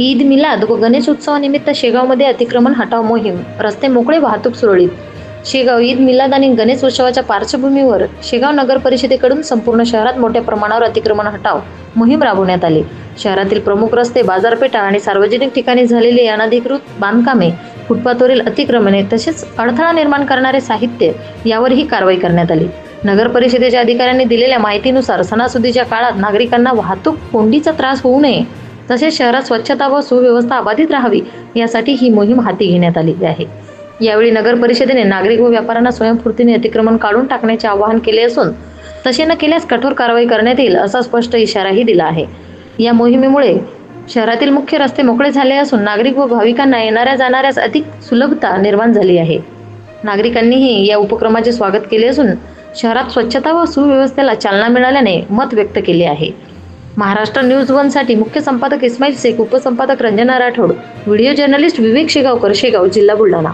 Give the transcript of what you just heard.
ईद मिलाद व गणेश उत्सवानिमित्त शेगावमध्ये अतिक्रमण हटाव मोहीम, रस्ते मोकळे, वाहतूक सुरळीत. शेगाव ईद मिलाद आणि गणेश उत्सवाच्या पार्श्वभूमीवर शेगाव नगर परिषदेकडून संपूर्ण शहरात मोठ्या प्रमाणावर अतिक्रमण हटाव मोहीम राबवण्यात आली. शहरातील प्रमुख रस्ते, बाजारपेठा आणि सार्वजनिक ठिकाणी झालेली अनधिकृत बांधकामे, फुटपाथवरील अतिक्रमणे तसेच अडथळा निर्माण करणारे साहित्य यावरही कारवाई करण्यात आली. नगर परिषदेच्या अधिकाऱ्यांनी दिलेल्या माहितीनुसार सणासुदीच्या काळात नागरिकांना वाहतूक कोंडीचा त्रास होऊ नये तसेच शहरात स्वच्छता व सुव्यवस्था अबाधित राहावी यासाठी ही मोहीम हाती घेण्यात आलेली आहे. यावेळी नगर परिषदेने नागरिक व व्यापाऱ्यांना स्वयंस्फूर्तीने अतिक्रमण काढून टाकण्याचे आवाहन केले असून तसे न केल्यास कठोर कारवाई करण्यात येईल असा स्पष्ट इशाराही दिला आहे. या मोहिमेमुळे शहरातील मुख्य रस्ते मोकळे झाले असून नागरिक व भाविकांना येणाऱ्या जाणाऱ्यास अधिक सुलभता निर्माण झाली आहे. नागरिकांनीही या उपक्रमाचे स्वागत केले असून शहरात स्वच्छता व सुव्यवस्थेला चालना मिळाल्याने मत व्यक्त केले आहे. महाराष्ट्र न्यूज 1 साठी मुख्य संपादक इस्माईल शेख, उपसंपादक रंजना राठोड, व्हिडिओ जर्नलिस्ट विवेक शेगावकर, शेगाव, जिल्हा बुलढाणा.